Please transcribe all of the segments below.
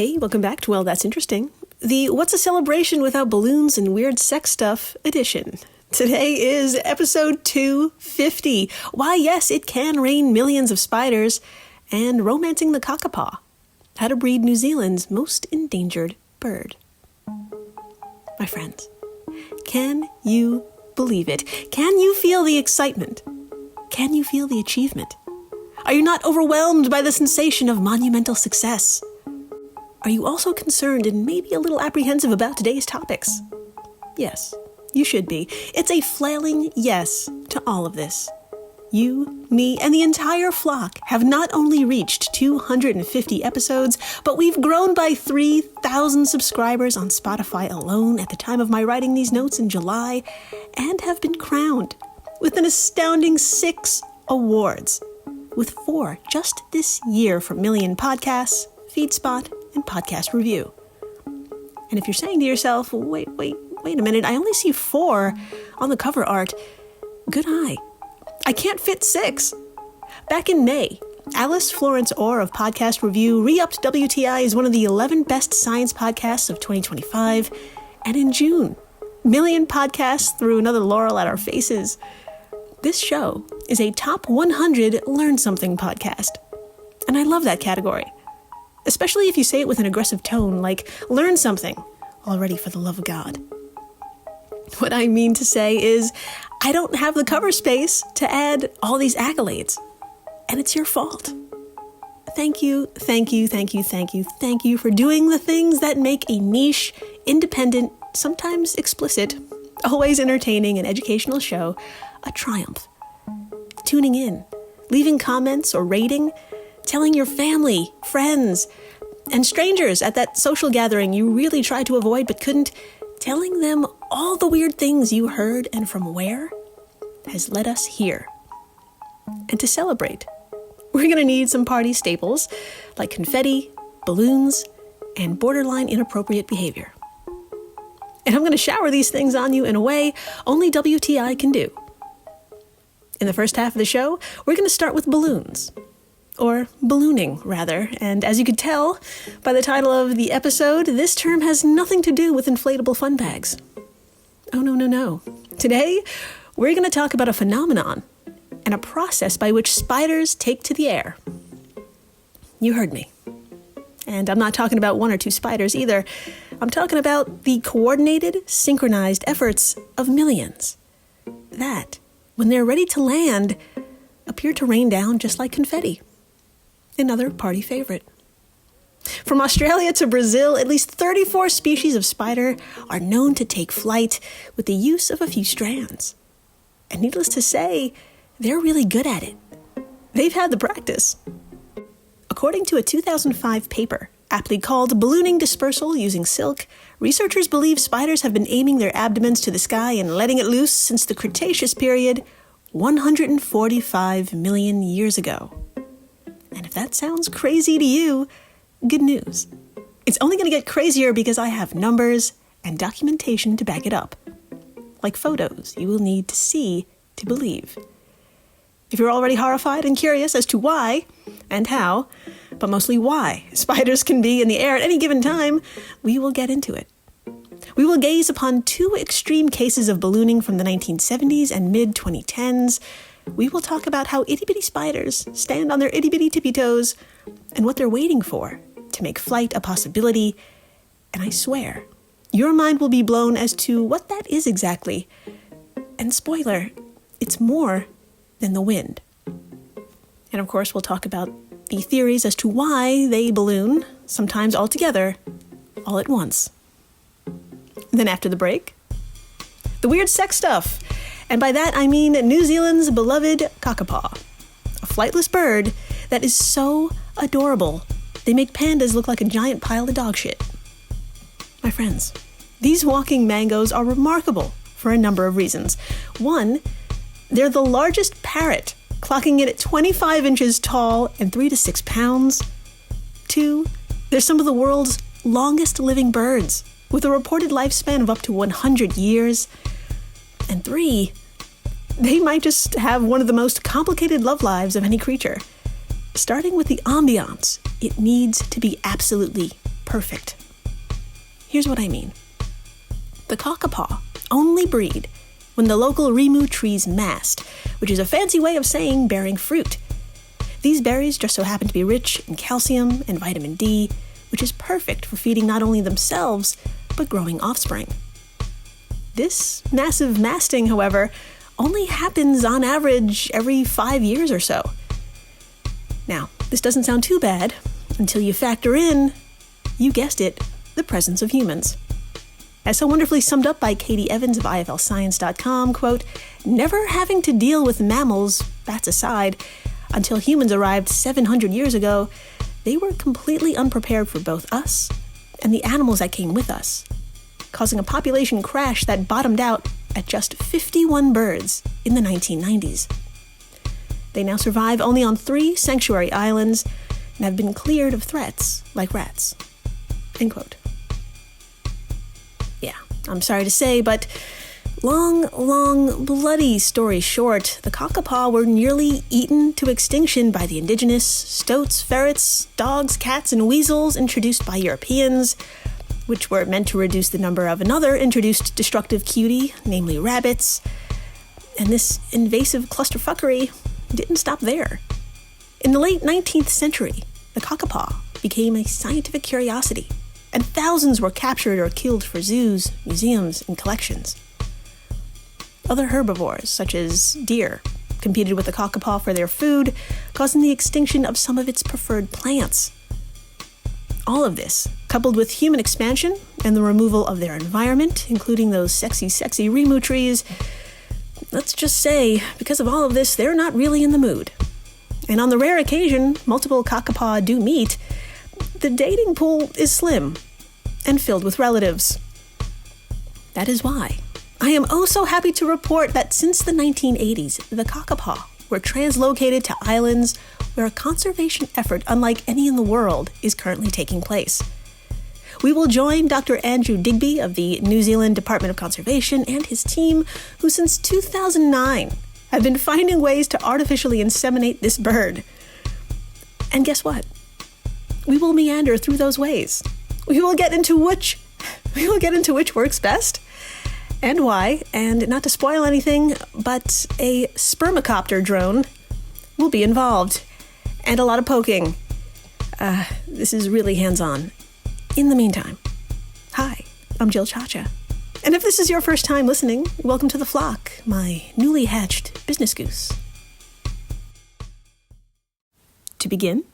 Hey, welcome back to Well, That's Interesting, the What's a Celebration Without Balloons and Weird Sex Stuff edition. Today is episode 250. Why, yes, it can rain millions of spiders, and romancing the Kākāpō, how to breed New Zealand's most endangered bird. My friends, can you believe it? Can you feel the excitement? Can you feel the achievement? Are you not overwhelmed by the sensation of monumental success? Are you also concerned and maybe a little apprehensive about today's topics? Yes, you should be. It's a flailing yes to all of this. You, me, and the entire flock have not only reached 250 episodes, but we've grown by 3,000 subscribers on Spotify alone at the time of my writing these notes in July, and have been crowned with an astounding 6 awards, with 4 just this year from Million Podcasts, FeedSpot, and Podcast Review. And if you're saying to yourself, wait a minute, I only see 4 on the cover art, good eye. I can't fit 6. Back in May, Alice Florence Orr of Podcast Review re-upped WTI as one of the 11 best science podcasts of 2025. And in June, Million Podcasts threw another laurel at our faces. This show is a top 100 Learn Something podcast. And I love that category. Especially if you say it with an aggressive tone, like, learn something, already for the love of God. What I mean to say is, I don't have the cover space to add all these accolades, and it's your fault. Thank you for doing the things that make a niche, independent, sometimes explicit, always entertaining and educational show a triumph. Tuning in, leaving comments or rating, telling your family, friends, and strangers at that social gathering you really tried to avoid but couldn't, telling them all the weird things you heard and from where, has led us here. And to celebrate, we're going to need some party staples like confetti, balloons, and borderline inappropriate behavior. And I'm going to shower these things on you in a way only WTI can do. In the first half of the show, we're going to start with balloons. Or ballooning, rather, and as you could tell by the title of the episode, this term has nothing to do with inflatable fun bags. Oh, no. Today, we're going to talk about a phenomenon and a process by which spiders take to the air. You heard me. And I'm not talking about 1 or 2 spiders either. I'm talking about the coordinated, synchronized efforts of millions that, when they're ready to land, appear to rain down just like confetti. Another party favorite. From Australia to Brazil, at least 34 species of spider are known to take flight with the use of a few strands. And needless to say, they're really good at it. They've had the practice. According to a 2005 paper, aptly called Ballooning Dispersal Using Silk, researchers believe spiders have been aiming their abdomens to the sky and letting it loose since the Cretaceous period, 145 million years ago. And if that sounds crazy to you, good news. It's only going to get crazier because I have numbers and documentation to back it up. Like photos you will need to see to believe. If you're already horrified and curious as to why and how, but mostly why spiders can be in the air at any given time, we will get into it. We will gaze upon 2 extreme cases of ballooning from the 1970s and mid-2010s. We will talk about how itty-bitty spiders stand on their itty-bitty tippy toes and what they're waiting for to make flight a possibility. And I swear, your mind will be blown as to what that is exactly. And spoiler, it's more than the wind. And of course, we'll talk about the theories as to why they balloon, sometimes all together, all at once. Then after the break, the weird sex stuff. And by that, I mean New Zealand's beloved Kākāpō, a flightless bird that is so adorable, they make pandas look like a giant pile of dog shit. My friends, these walking mangoes are remarkable for a number of reasons. 1, they're the largest parrot, clocking in at 25 inches tall and 3 to 6 pounds. 2, they're some of the world's longest living birds, with a reported lifespan of up to 100 years. And 3, they might just have one of the most complicated love lives of any creature. Starting with the ambiance, it needs to be absolutely perfect. Here's what I mean. The Kākāpō only breed when the local rimu trees mast, which is a fancy way of saying bearing fruit. These berries just so happen to be rich in calcium and vitamin D, which is perfect for feeding not only themselves, but growing offspring. This massive masting, however, only happens on average every 5 years or so. Now, this doesn't sound too bad until you factor in, you guessed it, the presence of humans. As so wonderfully summed up by Katie Evans of IFLscience.com, quote, never having to deal with mammals, bats aside, until humans arrived 700 years ago, they were completely unprepared for both us and the animals that came with us, causing a population crash that bottomed out at just 51 birds in the 1990s. They now survive only on 3 sanctuary islands and have been cleared of threats like rats. End quote. Yeah, I'm sorry to say, but long, bloody story short, the Kākāpō were nearly eaten to extinction by the indigenous stoats, ferrets, dogs, cats, and weasels introduced by Europeans, which were meant to reduce the number of another introduced destructive cutie, namely rabbits. And this invasive clusterfuckery didn't stop there. In the late 19th century, the Kākāpō became a scientific curiosity, and thousands were captured or killed for zoos, museums, and collections. Other herbivores, such as deer, competed with the Kākāpō for their food, causing the extinction of some of its preferred plants. All of this, coupled with human expansion and the removal of their environment, including those sexy rimu trees, let's just say, because of all of this, they're not really in the mood. And on the rare occasion multiple Kākāpō do meet, the dating pool is slim and filled with relatives. That is why I am oh so happy to report that since the 1980s, the Kākāpō were translocated to islands where a conservation effort unlike any in the world is currently taking place. We will join Dr. Andrew Digby of the New Zealand Department of Conservation and his team, who since 2009 have been finding ways to artificially inseminate this bird. And guess what? We will meander through those ways. We will get into which works best and why, and not to spoil anything, but a spermicopter drone will be involved, and a lot of poking. This is really hands-on. In the meantime, hi, I'm Jill Chacha, and if this is your first time listening, welcome to the flock, my newly hatched business goose. To begin,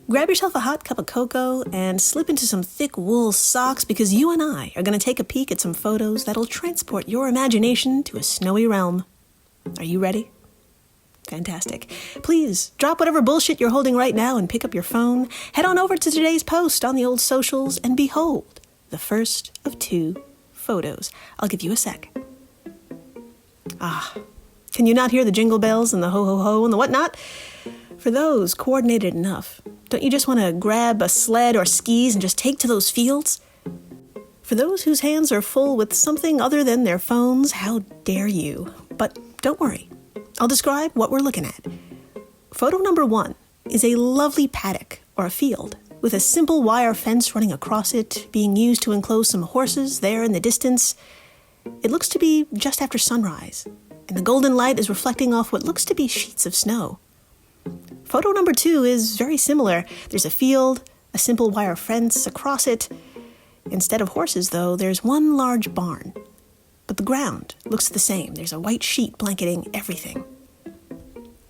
grab yourself a hot cup of cocoa and slip into some thick wool socks because you and I are going to take a peek at some photos that'll transport your imagination to a snowy realm. Are you ready? Fantastic. Please drop whatever bullshit you're holding right now and pick up your phone, head on over to today's post on the old socials, and behold the first of 2 photos. I'll give you a sec. Can you not hear the jingle bells and the ho-ho-ho and the whatnot? For those coordinated enough, don't you just want to grab a sled or skis and just take to those fields? For those whose hands are full with something other than their phones, how dare you? But don't worry, I'll describe what we're looking at. Photo number 1 is a lovely paddock or a field with a simple wire fence running across it, being used to enclose some horses there in the distance. It looks to be just after sunrise, and the golden light is reflecting off what looks to be sheets of snow. Photo number 2 is very similar. There's a field, a simple wire fence across it. Instead of horses, though, there's one large barn. But the ground looks the same. There's a white sheet blanketing everything.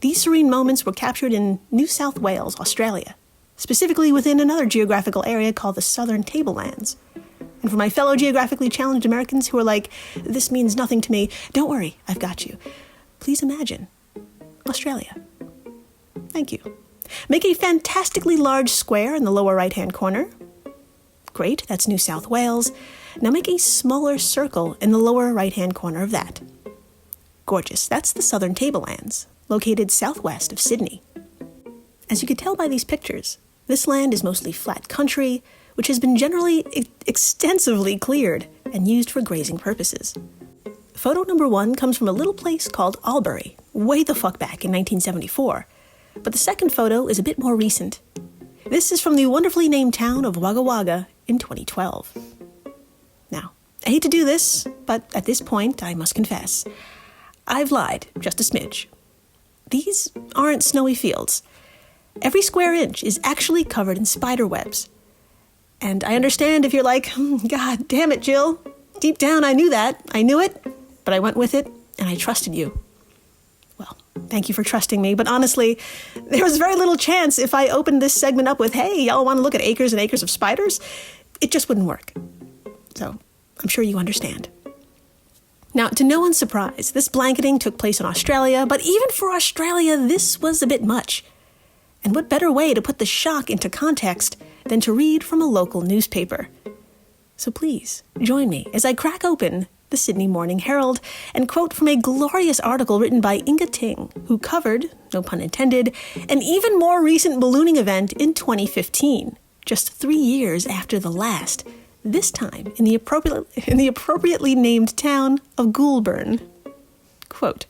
These serene moments were captured in New South Wales, Australia, specifically within another geographical area called the Southern Tablelands. And for my fellow geographically challenged Americans who are like, this means nothing to me, don't worry, I've got you. Please imagine Australia. Thank you. Make a fantastically large square in the lower right-hand corner. Great, that's New South Wales. Now make a smaller circle in the lower right-hand corner of that. Gorgeous, that's the Southern Tablelands, located southwest of Sydney. As you can tell by these pictures, this land is mostly flat country, which has been generally extensively cleared and used for grazing purposes. Photo number 1 comes from a little place called Albury, way the fuck back in 1974. But the second photo is a bit more recent. This is from the wonderfully named town of Wagga Wagga in 2012. Now, I hate to do this, but at this point I must confess, I've lied just a smidge. These aren't snowy fields. Every square inch is actually covered in spider webs. And I understand if you're like, God damn it, Jill. Deep down I knew that. I knew it, but I went with it and I trusted you. Well, thank you for trusting me, but honestly, there was very little chance if I opened this segment up with, hey, y'all want to look at acres and acres of spiders? It just wouldn't work. So, I'm sure you understand. Now, to no one's surprise, this blanketing took place in Australia, but even for Australia, this was a bit much. And what better way to put the shock into context than to read from a local newspaper? So please, join me as I crack open the Sydney Morning Herald and quote from a glorious article written by Inga Ting, who covered, no pun intended, an even more recent ballooning event in 2015, just 3 years after the last, this time in the appropriately named town of Goulburn. Quote,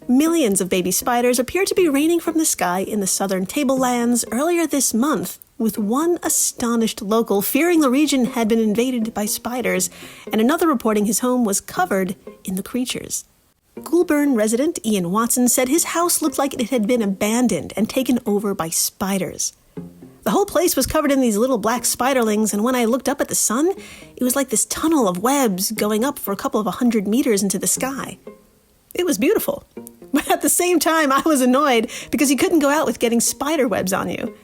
millions of baby spiders appeared to be raining from the sky in the southern tablelands earlier this month, with one astonished local fearing the region had been invaded by spiders, and another reporting his home was covered in the creatures. Goulburn resident Ian Watson said his house looked like it had been abandoned and taken over by spiders. The whole place was covered in these little black spiderlings, and when I looked up at the sun, it was like this tunnel of webs going up for a couple of 100 meters into the sky. It was beautiful, but at the same time I was annoyed because you couldn't go out with getting spider webs on you.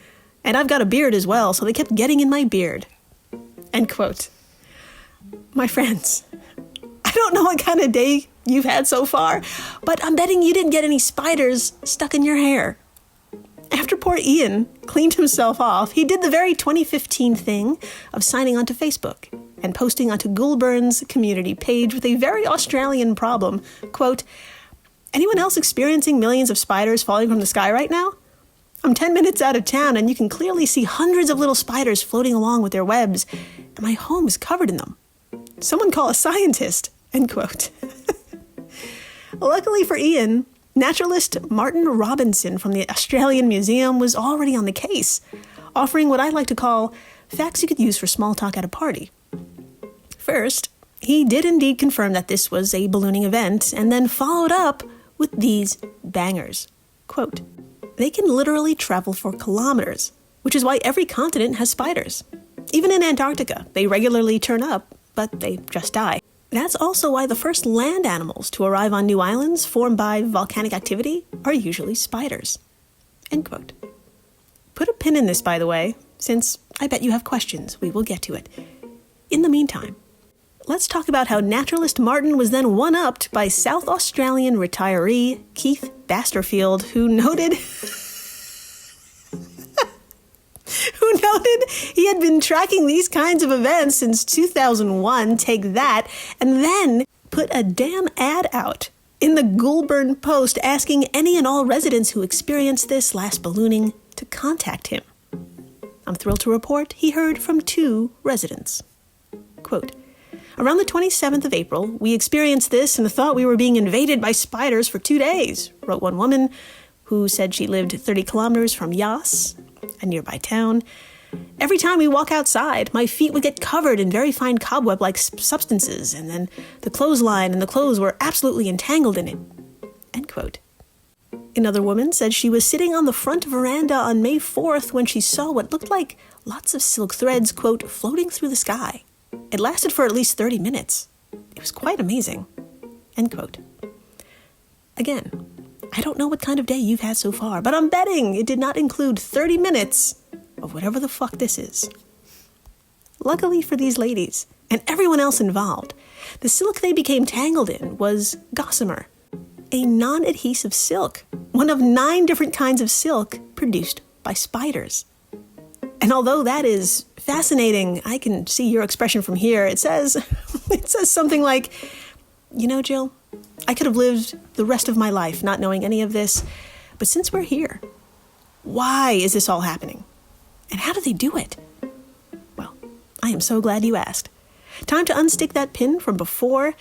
And I've got a beard as well, so they kept getting in my beard. End quote. My friends, I don't know what kind of day you've had so far, but I'm betting you didn't get any spiders stuck in your hair. After poor Ian cleaned himself off, he did the very 2015 thing of signing onto Facebook and posting onto Goulburn's community page with a very Australian problem. Quote, anyone else experiencing millions of spiders falling from the sky right now? I'm 10 minutes out of town and you can clearly see hundreds of little spiders floating along with their webs, and my home is covered in them. Someone call a scientist, end quote. Luckily for Ian, naturalist Martin Robinson from the Australian Museum was already on the case, offering what I like to call facts you could use for small talk at a party. First, he did indeed confirm that this was a ballooning event, and then followed up with these bangers. Quote, they can literally travel for kilometers, which is why every continent has spiders. Even in Antarctica, they regularly turn up, but they just die. That's also why the first land animals to arrive on new islands formed by volcanic activity are usually spiders. End quote. Put a pin in this, by the way, since I bet you have questions. We will get to it. In the meantime, let's talk about how naturalist Martin was then one-upped by South Australian retiree Keith Basterfield, who noted he had been tracking these kinds of events since 2001, take that, and then put a damn ad out in the Goulburn Post asking any and all residents who experienced this last ballooning to contact him. I'm thrilled to report he heard from 2 residents. Quote, around the 27th of April, we experienced this and thought we were being invaded by spiders for 2 days, wrote one woman who said she lived 30 kilometers from Yass, a nearby town. Every time we walk outside, my feet would get covered in very fine cobweb-like substances, and then the clothesline and the clothes were absolutely entangled in it. End quote. Another woman said she was sitting on the front veranda on May 4th when she saw what looked like lots of silk threads, quote, floating through the sky. It lasted for at least 30 minutes. It was quite amazing. End quote. Again, I don't know what kind of day you've had so far, but I'm betting it did not include 30 minutes of whatever the fuck this is. Luckily for these ladies, and everyone else involved, the silk they became tangled in was gossamer, a non-adhesive silk, one of 9 different kinds of silk produced by spiders. And although that is fascinating, I can see your expression from here. It says something like, you know, Jill, I could have lived the rest of my life not knowing any of this, but since we're here, why is this all happening? And how do they do it? Well, I am so glad you asked. Time to unstick that pin from before.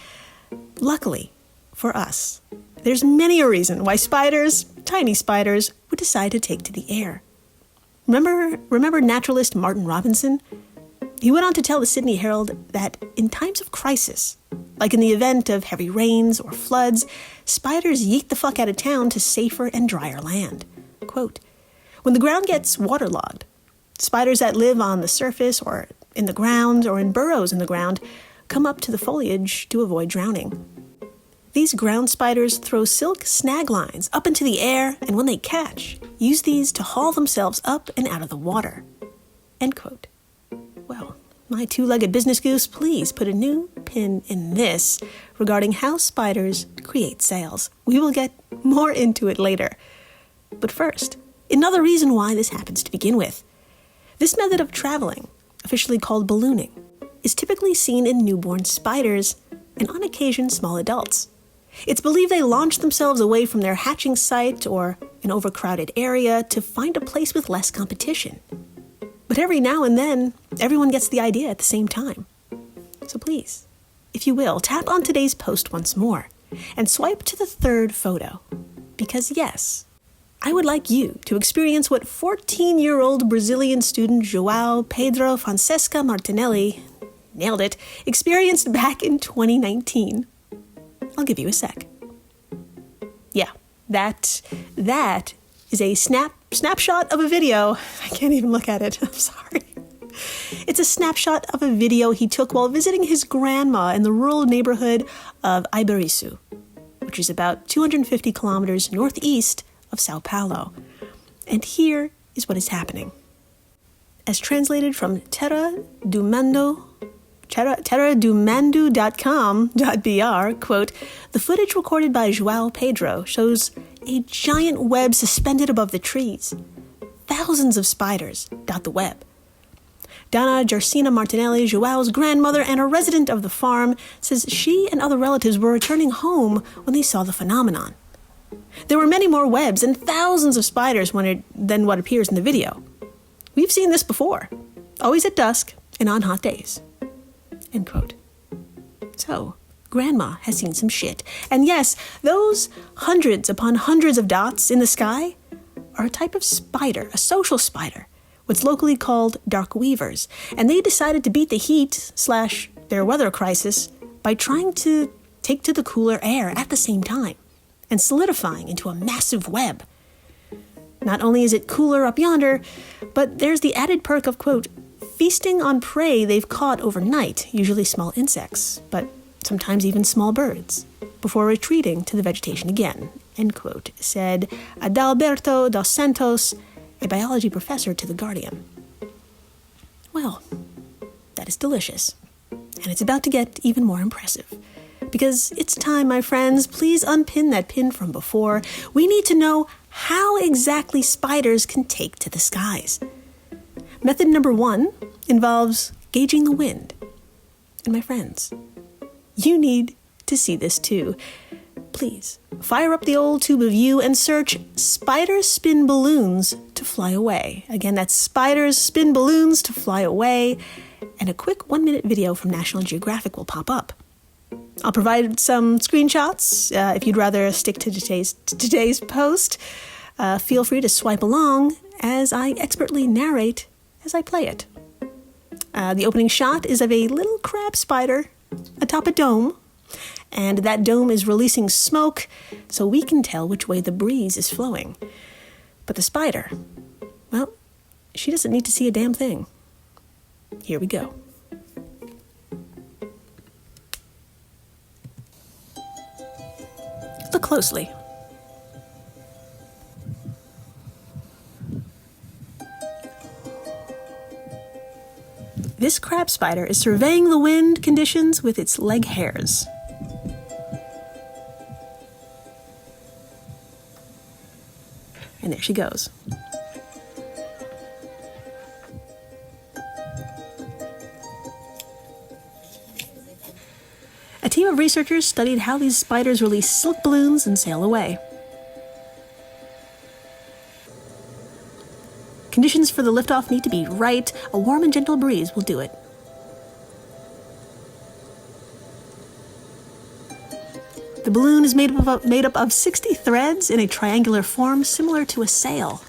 Luckily for us, there's many a reason why spiders, tiny spiders, would decide to take to the air. Remember naturalist Martin Robinson? He went on to tell the Sydney Herald that in times of crisis, like in the event of heavy rains or floods, spiders yeet the fuck out of town to safer and drier land. Quote, "When the ground gets waterlogged, spiders that live on the surface or in the ground or in burrows in the ground come up to the foliage to avoid drowning. These ground spiders throw silk snag lines up into the air, and when they catch, use these to haul themselves up and out of the water." End quote. Well, my two-legged business goose, please put a new pin in this regarding how spiders create sails. We will get more into it later. But first, another reason why this happens to begin with. This method of traveling, officially called ballooning, is typically seen in newborn spiders and on occasion small adults. It's believed they launch themselves away from their hatching site or an overcrowded area to find a place with less competition. But every now and then, everyone gets the idea at the same time. So please, if you will, tap on today's post once more and swipe to the third photo. Because yes, I would like you to experience what 14-year-old Brazilian student João Pedro Fonseca Martinelli, nailed it, experienced back in 2019. I'll give you a sec. Yeah, that is a snapshot of a video. I can't even look at it. I'm sorry. It's a snapshot of a video he took while visiting his grandma in the rural neighborhood of Ibiriçu, which is about 250 kilometers northeast of Sao Paulo. And here is what is happening. As translated from terradomundo.com.br, quote, "The footage recorded by João Pedro shows a giant web suspended above the trees. Thousands of spiders dot the web. Donna Gersina Martinelli, Joao's grandmother and a resident of the farm, says she and other relatives were returning home when they saw the phenomenon. There were many more webs and thousands of spiders than what appears in the video. We've seen this before, always at dusk and on hot days." End quote. So, Grandma has seen some shit. And yes, those hundreds upon hundreds of dots in the sky are a type of spider, a social spider, what's locally called dark weavers. And they decided to beat the heat / their weather crisis by trying to take to the cooler air at the same time and solidifying into a massive web. Not only is it cooler up yonder, but there's the added perk of, quote, "feasting on prey they've caught overnight, usually small insects, but sometimes even small birds, before retreating to the vegetation again," end quote, said Adalberto dos Santos, a biology professor to The Guardian. Well, that is delicious. And it's about to get even more impressive. Because it's time, my friends, please unpin that pin from before. We need to know how exactly spiders can take to the skies. Method number 1 involves gauging the wind. And my friends, you need to see this too. Please, fire up the old tube of you and search "spiders spin balloons to fly away." Again, that's "spiders spin balloons to fly away," and a quick 1-minute video from National Geographic will pop up. I'll provide some screenshots if you'd rather stick to today's post. Feel free to swipe along as I expertly narrate as I play it. The opening shot is of a little crab spider atop a dome, and that dome is releasing smoke so we can tell which way the breeze is flowing. But the spider, well, she doesn't need to see a damn thing. Here we go. Look closely. This crab spider is surveying the wind conditions with its leg hairs. And there she goes. A team of researchers studied how these spiders release silk balloons and sail away. Conditions for the liftoff need to be right. A warm and gentle breeze will do it. The balloon is made up of 60 threads in a triangular form similar to a sail.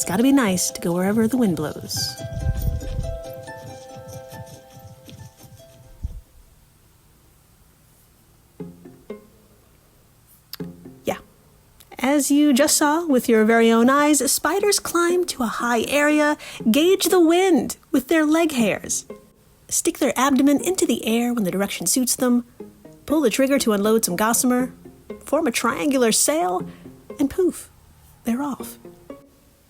gotta be nice to go wherever the wind blows. Yeah. As you just saw with your very own eyes, spiders climb to a high area, gauge the wind with their leg hairs, stick their abdomen into the air when the direction suits them, pull the trigger to unload some gossamer, form a triangular sail, and poof, they're off.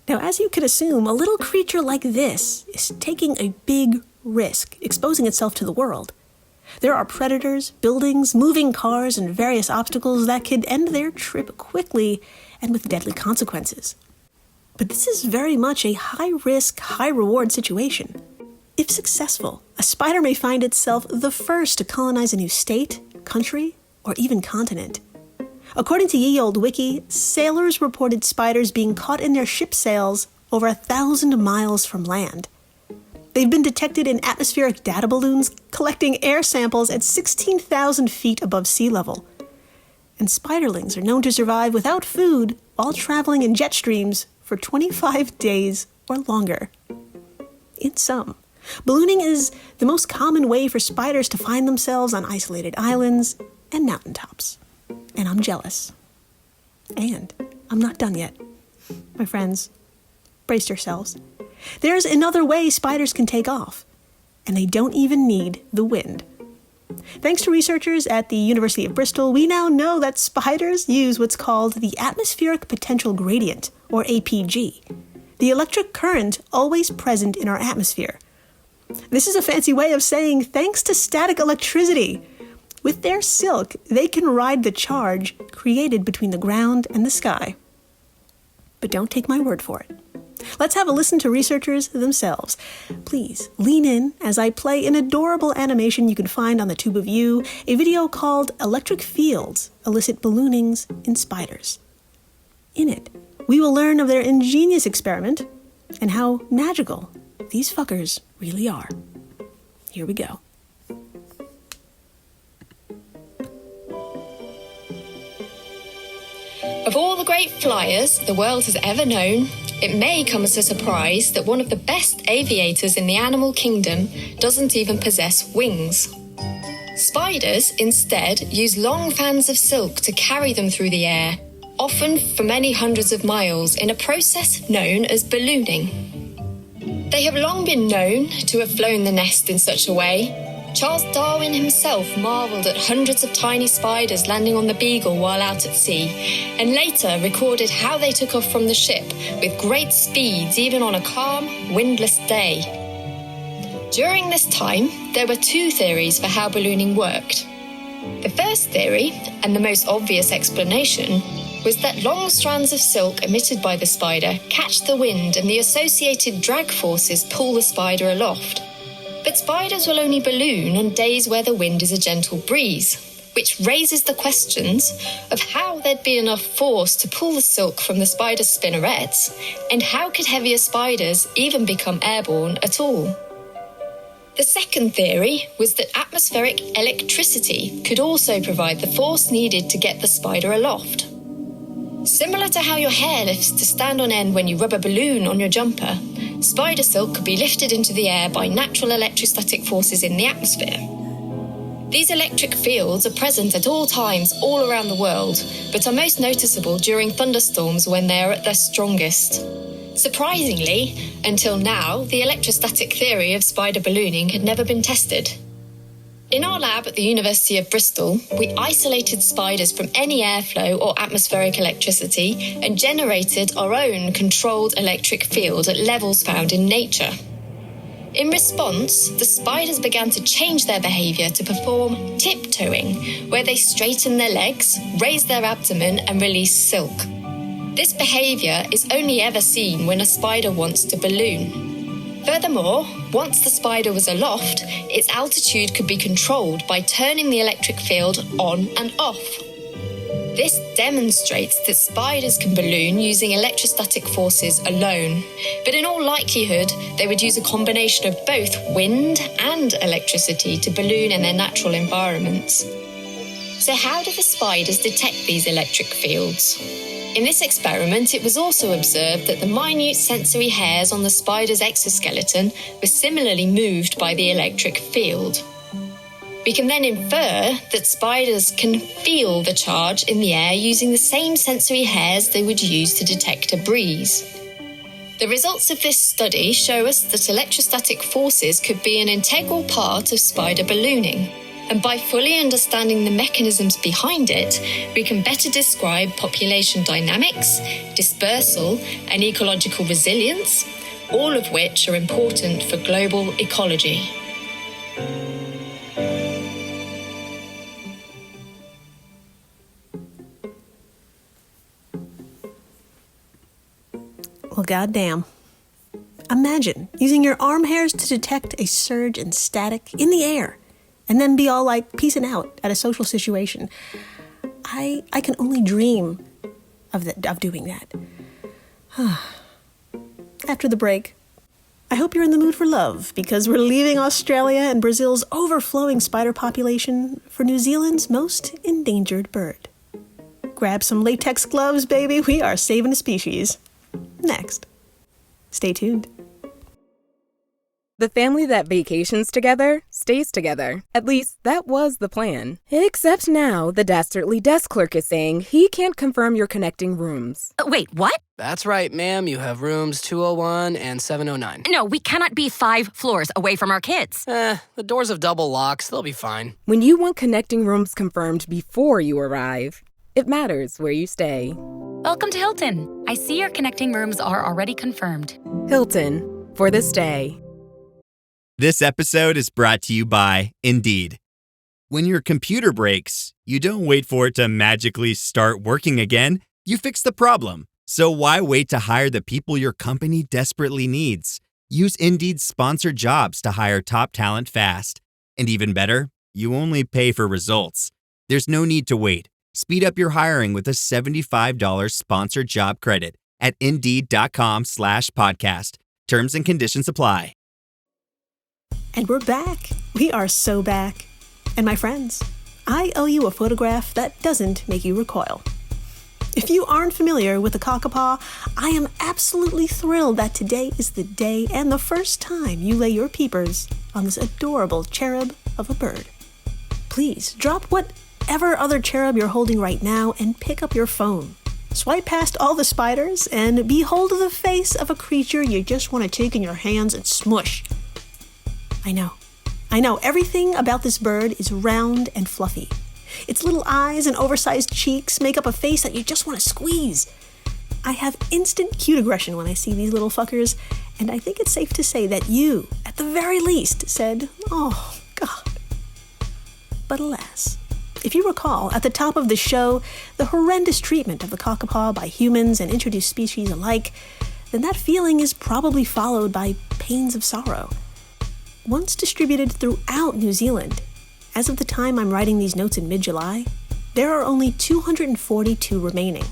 Now, as you could assume, a little creature like this is taking a big risk, exposing itself to the world. There are predators, buildings, moving cars, and various obstacles that could end their trip quickly and with deadly consequences. But this is very much a high-risk, high-reward situation. If successful, a spider may find itself the first to colonize a new state, country, or even continent. According to Ye Olde Wiki, sailors reported spiders being caught in their ship sails over 1,000 miles from land. They've been detected in atmospheric data balloons collecting air samples at 16,000 feet above sea level. And spiderlings are known to survive without food while traveling in jet streams for 25 days or longer. In sum, ballooning is the most common way for spiders to find themselves on isolated islands and mountaintops. And I'm jealous. And I'm not done yet. My friends, brace yourselves. There's another way spiders can take off, and they don't even need the wind. Thanks to researchers at the University of Bristol, we now know that spiders use what's called the atmospheric potential gradient, or APG, the electric current always present in our atmosphere. This is a fancy way of saying thanks to static electricity. With their silk, they can ride the charge created between the ground and the sky. But don't take my word for it. Let's have a listen to researchers themselves. Please lean in as I play an adorable animation you can find on the Tube of You, a video called Electric Fields Elicit Balloonings in Spiders. In it, we will learn of their ingenious experiment and how magical these fuckers really are. Here we go. Of all the great flyers the world has ever known, it may come as a surprise that one of the best aviators in the animal kingdom doesn't even possess wings. Spiders, instead, use long fans of silk to carry them through the air, often for many hundreds of miles, in a process known as ballooning. They have long been known to have flown the nest in such a way. Charles Darwin himself marvelled at hundreds of tiny spiders landing on the Beagle while out at sea, and later recorded how they took off from the ship with great speeds even on a calm, windless day. During this time, there were two theories for how ballooning worked. The first theory, and the most obvious explanation, was that long strands of silk emitted by the spider catch the wind and the associated drag forces pull the spider aloft. But spiders will only balloon on days where the wind is a gentle breeze, which raises the questions of how there'd be enough force to pull the silk from the spider's spinnerets, and how could heavier spiders even become airborne at all? The second theory was that atmospheric electricity could also provide the force needed to get the spider aloft. Similar to how your hair lifts to stand on end when you rub a balloon on your jumper, spider silk could be lifted into the air by natural electrostatic forces in the atmosphere. These electric fields are present at all times all around the world, but are most noticeable during thunderstorms when they are at their strongest. Surprisingly, until now, the electrostatic theory of spider ballooning had never been tested. In our lab at the University of Bristol, we isolated spiders from any airflow or atmospheric electricity and generated our own controlled electric field at levels found in nature. In response, the spiders began to change their behaviour to perform tiptoeing, where they straighten their legs, raise their abdomen and release silk. This behaviour is only ever seen when a spider wants to balloon. Furthermore, once the spider was aloft, its altitude could be controlled by turning the electric field on and off. This demonstrates that spiders can balloon using electrostatic forces alone, but in all likelihood, they would use a combination of both wind and electricity to balloon in their natural environments. So how do the spiders detect these electric fields? In this experiment, it was also observed that the minute sensory hairs on the spider's exoskeleton were similarly moved by the electric field. We can then infer that spiders can feel the charge in the air using the same sensory hairs they would use to detect a breeze. The results of this study show us that electrostatic forces could be an integral part of spider ballooning, and by fully understanding the mechanisms behind it, we can better describe population dynamics, dispersal, and ecological resilience, all of which are important for global ecology. Well, goddamn. Imagine using your arm hairs to detect a surge in static in the air and then be all like peacing out at a social situation. I can only dream of doing that. After the break, I hope you're in the mood for love, because we're leaving Australia and Brazil's overflowing spider population for New Zealand's most endangered bird. Grab some latex gloves, baby. We are saving a species. Next. Stay tuned. The family that vacations together stays together. At least, that was the plan. Except now, the dastardly desk clerk is saying he can't confirm your connecting rooms. Wait, what? That's right, ma'am. You have rooms 201 and 709. No, we cannot be 5 floors away from our kids. The doors have double locks. They'll be fine. When you want connecting rooms confirmed before you arrive, it matters where you stay. Welcome to Hilton. I see your connecting rooms are already confirmed. Hilton, for the stay. This episode is brought to you by Indeed. When your computer breaks, you don't wait for it to magically start working again. You fix the problem. So why wait to hire the people your company desperately needs? Use Indeed's sponsored jobs to hire top talent fast. And even better, you only pay for results. There's no need to wait. Speed up your hiring with a $75 sponsored job credit at Indeed.com/podcast. Terms and conditions apply. And we're back. We are so back. And my friends, I owe you a photograph that doesn't make you recoil. If you aren't familiar with the Kākāpō, I am absolutely thrilled that today is the day and the first time you lay your peepers on this adorable cherub of a bird. Please drop whatever other cherub you're holding right now and pick up your phone. Swipe past all the spiders and behold the face of a creature you just want to take in your hands and smush. I know, everything about this bird is round and fluffy. Its little eyes and oversized cheeks make up a face that you just want to squeeze. I have instant cute aggression when I see these little fuckers, and I think it's safe to say that you, at the very least, said, "Oh, God." But alas, if you recall, at the top of the show, the horrendous treatment of the Kākāpō by humans and introduced species alike, then that feeling is probably followed by pains of sorrow. Once distributed throughout New Zealand, as of the time I'm writing these notes in mid-July, there are only 242 remaining.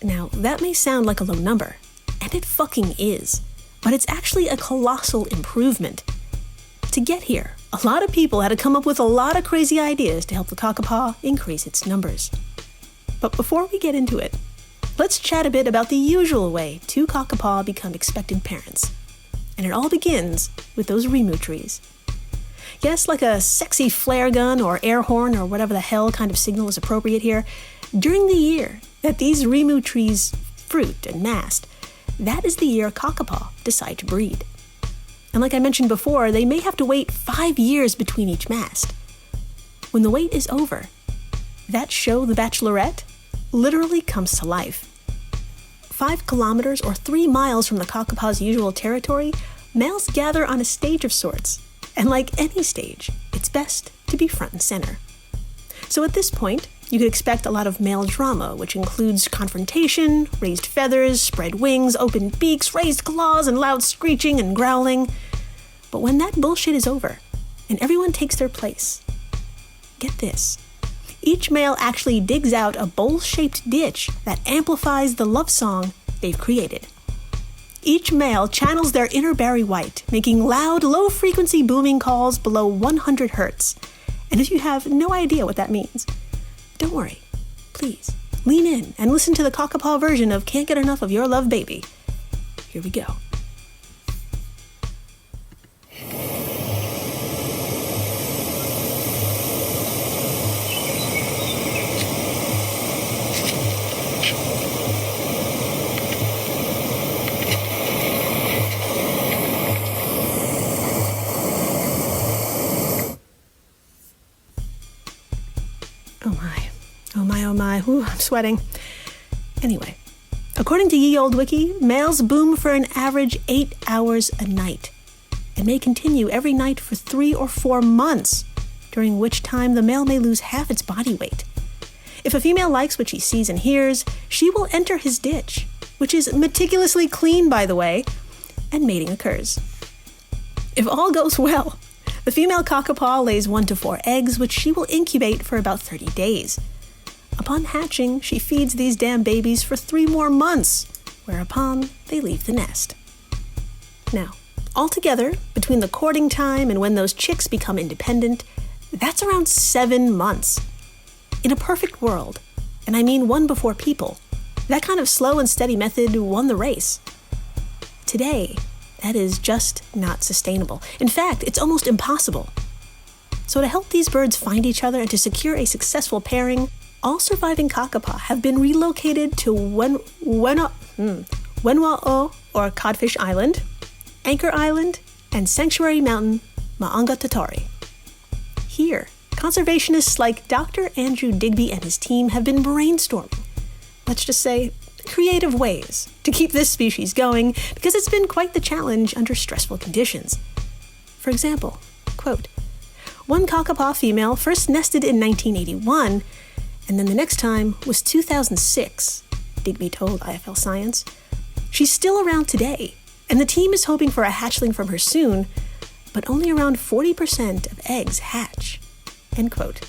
Now, that may sound like a low number, and it fucking is, but it's actually a colossal improvement. To get here, a lot of people had to come up with a lot of crazy ideas to help the Kākāpō increase its numbers. But before we get into it, let's chat a bit about the usual way 2 Kākāpō become expected parents. And it all begins with those rimu trees. Yes, like a sexy flare gun or air horn or whatever the hell kind of signal is appropriate here, during the year that these rimu trees fruit and mast, that is the year Kākāpō decide to breed. And like I mentioned before, they may have to wait 5 years between each mast. When the wait is over, that show, The Bachelorette, literally comes to life. 5 kilometers or 3 miles from the Kākāpō's usual territory, males gather on a stage of sorts. And like any stage, it's best to be front and center. So at this point, you could expect a lot of male drama, which includes confrontation, raised feathers, spread wings, open beaks, raised claws, and loud screeching and growling. But when that bullshit is over, and everyone takes their place, get this. Each male actually digs out a bowl-shaped ditch that amplifies the love song they've created. Each male channels their inner Barry White, making loud, low-frequency booming calls below 100 hertz. And if you have no idea what that means, don't worry. Please, Lean in and listen to the Kākāpō version of Can't Get Enough of Your Love Baby. Here we go. Oh my, ooh, I'm sweating. Anyway, according to Ye Olde Wiki, males boom for an average 8 hours a night and may continue every night for 3 or 4 months, during which time the male may lose half its body weight. If a female likes what she sees and hears, she will enter his ditch, which is meticulously clean, by the way, and mating occurs. If all goes well, the female Kākāpō lays 1 to 4 eggs, which she will incubate for about 30 days. Upon hatching, she feeds these damn babies for 3 more months, whereupon they leave the nest. Now, altogether, between the courting time and when those chicks become independent, that's around 7 months. In a perfect world, and I mean one before people, that kind of slow and steady method won the race. Today, that is just not sustainable. In fact, it's almost impossible. So to help these birds find each other and to secure a successful pairing, all surviving Kākāpō have been relocated to Wenwa'o, or Codfish Island, Anchor Island, and Sanctuary Mountain, Maungatautari. Here, conservationists like Dr. Andrew Digby and his team have been brainstorming, let's just say, creative ways to keep this species going because it's been quite the challenge under stressful conditions. For example, quote, one Kākāpō female first nested in 1981, and then the next time was 2006, Digby told IFL Science. She's still around today, and the team is hoping for a hatchling from her soon, but only around 40% of eggs hatch, end quote.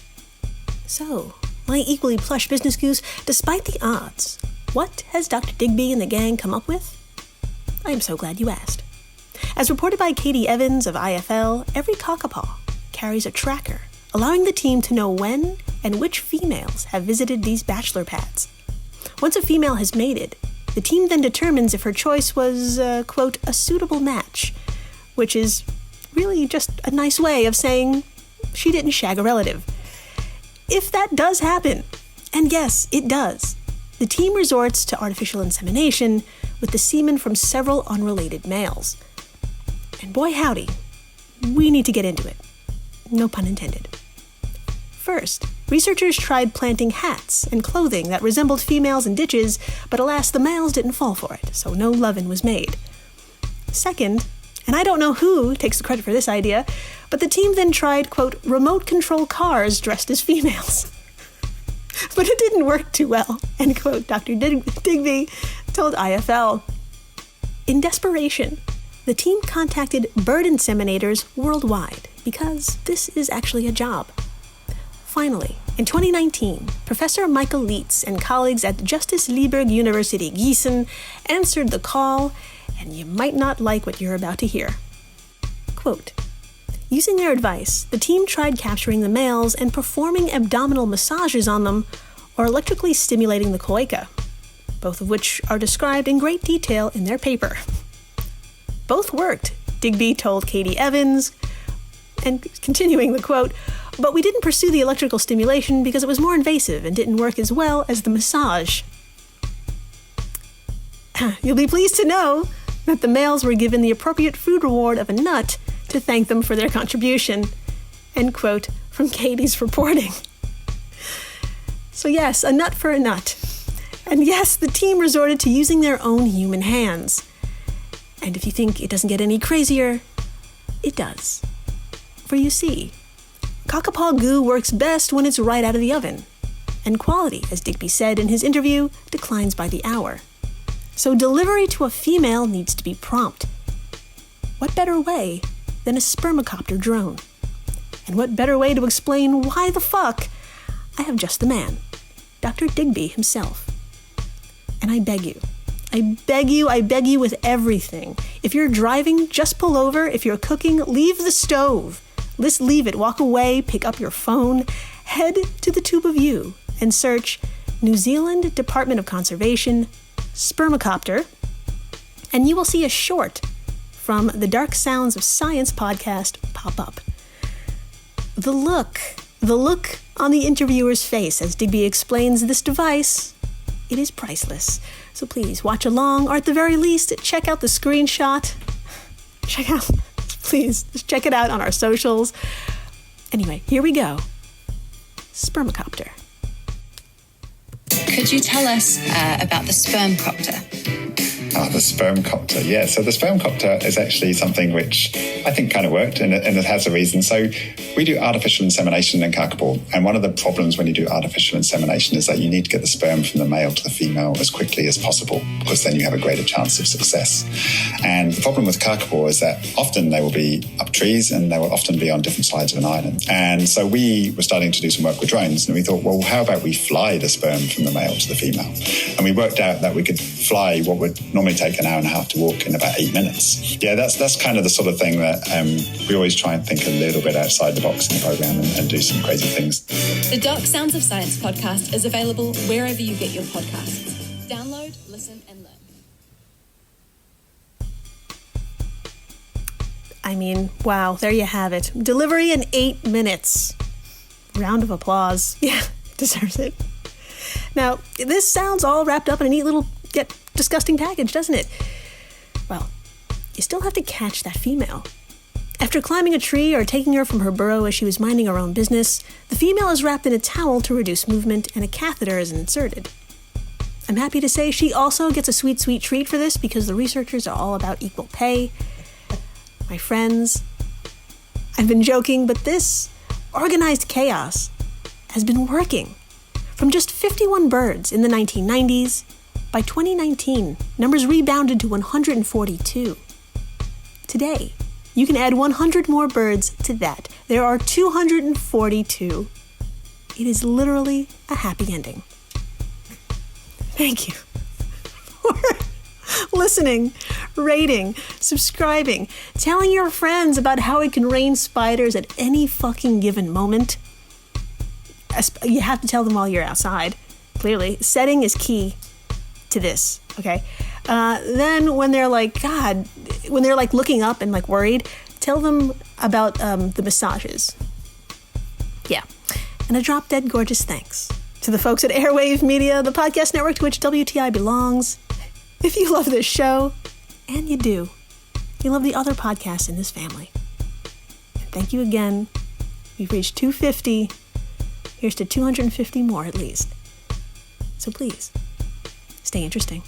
So, my equally plush business goose, despite the odds, what has Dr. Digby and the gang come up with? I am so glad you asked. As reported by Katie Evans of IFL, every Kākāpō carries a tracker, allowing the team to know when and which females have visited these bachelor pads. Once a female has mated, the team then determines if her choice was, quote, a suitable match, which is really just a nice way of saying she didn't shag a relative. If that does happen, and yes, it does, the team resorts to artificial insemination with the semen from several unrelated males. And boy howdy, we need to get into it. No pun intended. First, researchers tried planting hats and clothing that resembled females in ditches, but alas, the males didn't fall for it, so no lovin' was made. Second, and I don't know who takes the credit for this idea, but the team then tried, quote, remote control cars dressed as females. But it didn't work too well, end quote, Dr. Digby told IFL. In desperation, the team contacted bird inseminators worldwide because this is actually a job. Finally, in 2019, Professor Michael Lietz and colleagues at Justus Liebig University Gießen answered the call, and you might not like what you're about to hear. Quote, using their advice, the team tried capturing the males and performing abdominal massages on them or electrically stimulating the cloaca, both of which are described in great detail in their paper. Both worked, Digby told Katie Evans, and continuing the quote, but we didn't pursue the electrical stimulation because it was more invasive and didn't work as well as the massage. You'll be pleased to know that the males were given the appropriate food reward of a nut to thank them for their contribution, end quote, from Katie's reporting. So yes, a nut for a nut. And yes, the team resorted to using their own human hands. And if you think it doesn't get any crazier, it does. For you see, Kākāpō goo works best when it's right out of the oven, and quality, as Digby said in his interview, declines by the hour. So delivery to a female needs to be prompt. What better way than a spermicopter drone? And what better way to explain why the fuck I have just the man, Dr. Digby himself. And I beg you with everything. If you're driving, just pull over. If you're cooking, leave the stove. Leave it, walk away, pick up your phone, head to the tube of you, and search New Zealand Department of Conservation, Spermacopter, and you will see a short from the Dark Sounds of Science podcast pop up. The look on the interviewer's face as Digby explains this device, it is priceless. So please watch along, or at the very least, check out the screenshot. Please, just check it out on our socials. Anyway, here we go. Spermacopter. Could you tell us about the spermcopter? The spermcopter, yeah. So the spermcopter is actually something which I think kind of worked, and it has a reason. So we do artificial insemination in Kākāpō, and one of the problems when you do artificial insemination is that you need to get the sperm from the male to the female as quickly as possible, because then you have a greater chance of success. And the problem with Kākāpō is that often they will be up trees, and they will often be on different sides of an island. And so we were starting to do some work with drones, and we thought, well, how about we fly the sperm from the male to the female? And we worked out that we could fly what would normally take an hour and a half to walk in about 8 minutes. Yeah, that's kind of the sort of thing that we always try and think a little bit outside the box in the program and do some crazy things. The Dark Sounds of Science podcast is available wherever you get your podcasts. Download, listen, and learn. I mean, wow, there you have it. Delivery in 8 minutes. Round of applause. Yeah, deserves it. Now, this sounds all wrapped up in a neat little yet disgusting package, doesn't it? Well, you still have to catch that female. After climbing a tree or taking her from her burrow as she was minding her own business, the female is wrapped in a towel to reduce movement and a catheter is inserted. I'm happy to say she also gets a sweet, sweet treat for this because the researchers are all about equal pay. My friends, I've been joking, but this organized chaos has been working. From just 51 birds in the 1990s, by 2019, numbers rebounded to 142. Today, you can add 100 more birds to that. There are 242. It is literally a happy ending. Thank you for listening, rating, subscribing, telling your friends about how it can rain spiders at any fucking given moment. You have to tell them while you're outside, clearly. Setting is key to this, okay? Then when they're like, God, when they're like looking up and like worried, tell them about the massages. Yeah. And a drop dead gorgeous thanks to the folks at Airwave Media, the podcast network to which WTI belongs. If you love this show, and you do, you love the other podcasts in this family. And thank you again. We've reached 250. Here's to 250 more at least. So please, stay interesting.